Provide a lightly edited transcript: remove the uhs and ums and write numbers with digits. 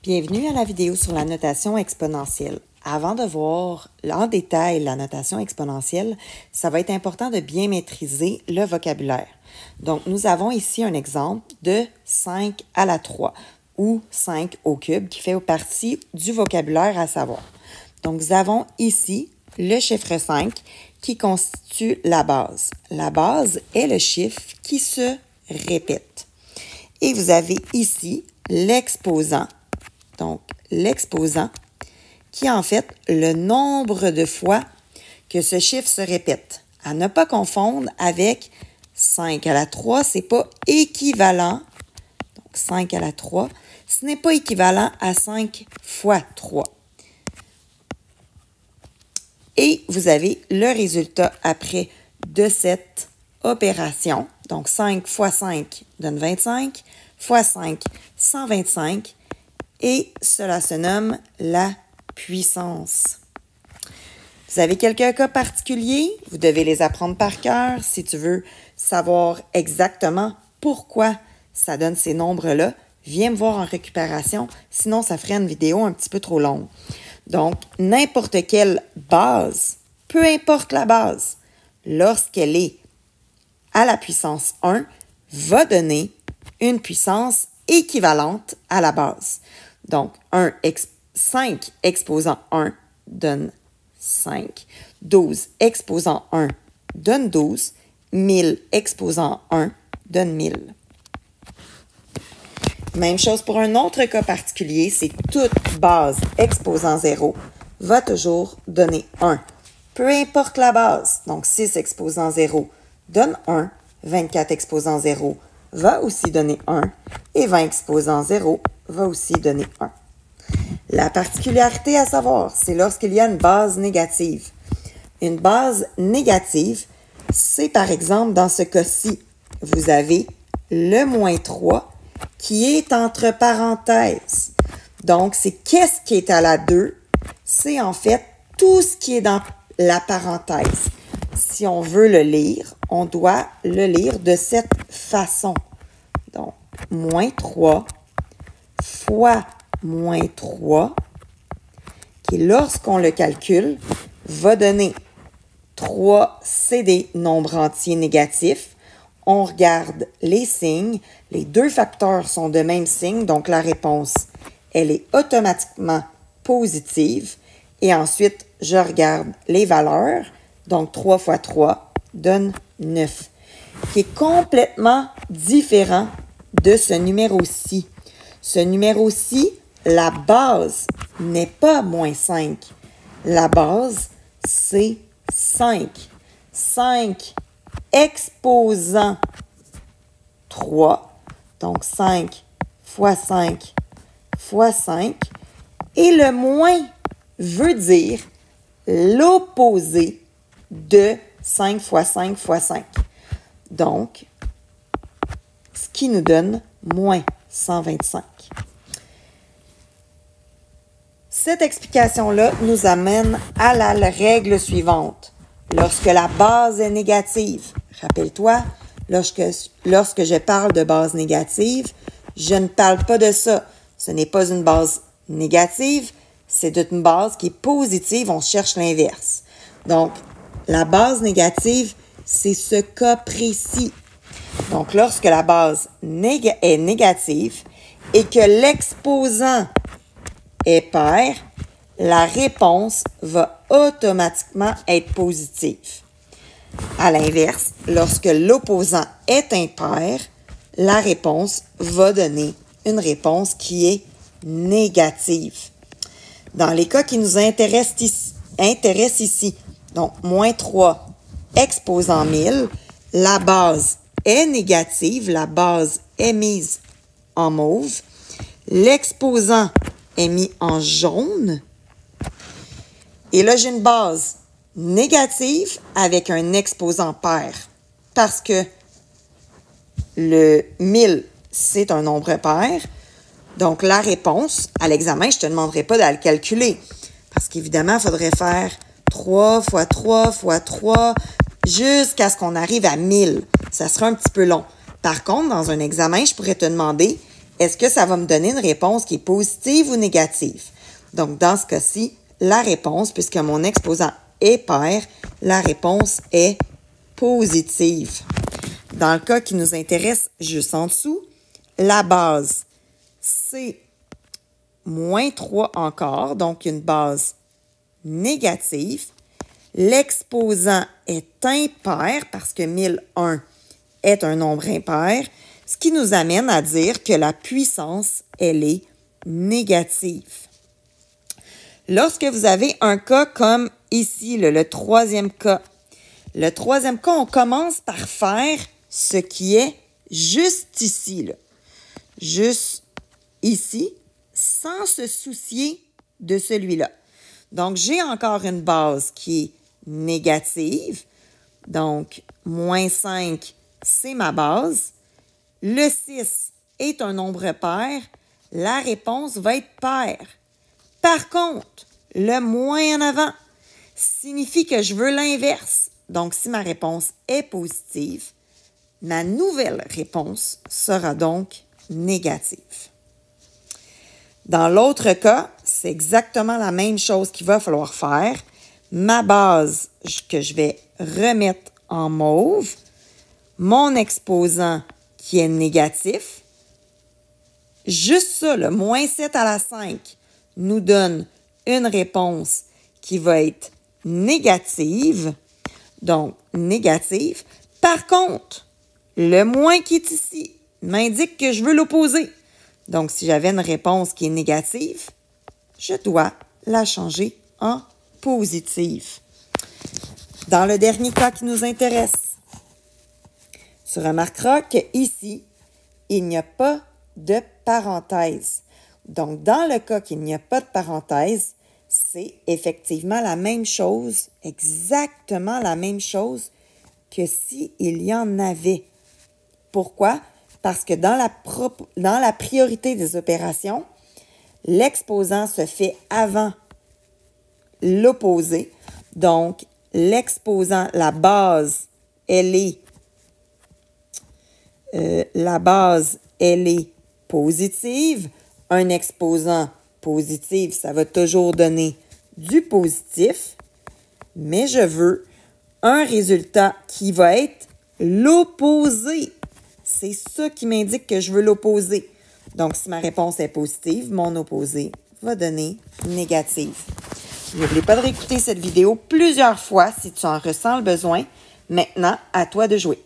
Bienvenue à la vidéo sur la notation exponentielle. Avant de voir en détail la notation exponentielle, ça va être important de bien maîtriser le vocabulaire. Donc, nous avons ici un exemple de 5 à la 3 ou 5 au cube qui fait partie du vocabulaire à savoir. Donc, nous avons ici le chiffre 5 qui constitue la base. La base est le chiffre qui se répète. Et vous avez ici l'exposant. Donc, l'exposant qui est en fait le nombre de fois que ce chiffre se répète. À ne pas confondre avec 5 à la 3, ce n'est pas équivalent. Donc, 5 à la 3, ce n'est pas équivalent à 5 fois 3. Et vous avez le résultat après de cette opération. Donc, 5 fois 5 donne 25, fois 5, 125. Et cela se nomme la puissance. Vous avez quelques cas particuliers, vous devez les apprendre par cœur. Si tu veux savoir exactement pourquoi ça donne ces nombres-là, viens me voir en récupération, sinon ça ferait une vidéo un petit peu trop longue. Donc, n'importe quelle base, peu importe la base, lorsqu'elle est à la puissance 1, va donner une puissance équivalente à la base. Donc, 5 exposant 1 donne 5. 12 exposant 1 donne 12. 1000 exposant 1 donne 1000. Même chose pour un autre cas particulier, c'est toute base exposant 0 va toujours donner 1. Peu importe la base, donc 6 exposant 0 donne 1, 24 exposant 0 va aussi donner 1 et 20 exposant 0 va aussi donner 1. La particularité à savoir, c'est lorsqu'il y a une base négative. Une base négative, c'est par exemple dans ce cas-ci, vous avez le moins 3 qui est entre parenthèses. Donc, c'est qu'est-ce qui est à la 2? C'est en fait tout ce qui est dans la parenthèse. Si on veut le lire, on doit le lire de cette façon. Donc, moins 3 fois moins 3, qui lorsqu'on le calcule, va donner 3, c'est des nombres entiers négatifs. On regarde les signes. Les deux facteurs sont de même signe, donc la réponse, elle est automatiquement positive. Et ensuite, je regarde les valeurs. Donc, 3 fois 3 donne 9, qui est complètement différent de ce numéro-ci. Ce numéro-ci, la base n'est pas moins 5. La base, c'est 5. 5 exposant 3. Donc, 5 fois 5 fois 5. Et le moins veut dire l'opposé de 5 fois 5 fois 5. Donc, ce qui nous donne moins 125. Cette explication-là nous amène à la règle suivante. Lorsque la base est négative, rappelle-toi, lorsque je parle de base négative, je ne parle pas de ça. Ce n'est pas une base négative, c'est une base qui est positive, on cherche l'inverse. Donc, la base négative, c'est ce cas précis. Donc, lorsque la base est négative et que l'exposant est pair, la réponse va automatiquement être positive. À l'inverse, lorsque l'opposant est impair, la réponse va donner une réponse qui est négative. Dans les cas qui nous intéressent ici, donc moins 3 exposant 1000, la base est négative, la base est mise en mauve, l'exposant est mis en jaune. Et là, j'ai une base négative avec un exposant pair parce que le 1000, c'est un nombre pair. Donc, la réponse à l'examen, je ne te demanderai pas de la calculer parce qu'évidemment, il faudrait faire 3 fois 3 fois 3 jusqu'à ce qu'on arrive à 1000. Ça sera un petit peu long. Par contre, dans un examen, je pourrais te demander, est-ce que ça va me donner une réponse qui est positive ou négative? Donc, dans ce cas-ci, la réponse, puisque mon exposant est pair, la réponse est positive. Dans le cas qui nous intéresse juste en dessous, la base, c'est moins 3 encore, donc une base négative. L'exposant est impair parce que 1001 est un nombre impair, ce qui nous amène à dire que la puissance, elle est négative. Lorsque vous avez un cas comme ici, le troisième cas, on commence par faire ce qui est juste ici, là. Juste ici, sans se soucier de celui-là. Donc, j'ai encore une base qui est négative. Donc, moins 5, c'est ma base. Le 6 est un nombre pair. La réponse va être paire. Par contre, le moins en avant signifie que je veux l'inverse. Donc, si ma réponse est positive, ma nouvelle réponse sera donc négative. Dans l'autre cas, c'est exactement la même chose qu'il va falloir faire. Ma base que je vais remettre en mauve, mon exposant qui est négatif, juste ça, le moins 7 à la 5, nous donne une réponse qui va être négative. Donc, négative. Par contre, le moins qui est ici m'indique que je veux l'opposer. Donc, si j'avais une réponse qui est négative, je dois la changer en positive. Dans le dernier cas qui nous intéresse, tu remarqueras qu'ici, il n'y a pas de parenthèse. Donc, dans le cas qu'il n'y a pas de parenthèse, c'est effectivement la même chose, exactement la même chose que s'il y en avait. Pourquoi? Parce que dans la priorité des opérations, l'exposant se fait avant l'opposé. Donc, l'exposant, la base, elle est positive. Un exposant positif, ça va toujours donner du positif. Mais je veux un résultat qui va être l'opposé. C'est ça qui m'indique que je veux l'opposé. Donc, si ma réponse est positive, mon opposé va donner négative. N'oublie pas de réécouter cette vidéo plusieurs fois si tu en ressens le besoin. Maintenant, à toi de jouer.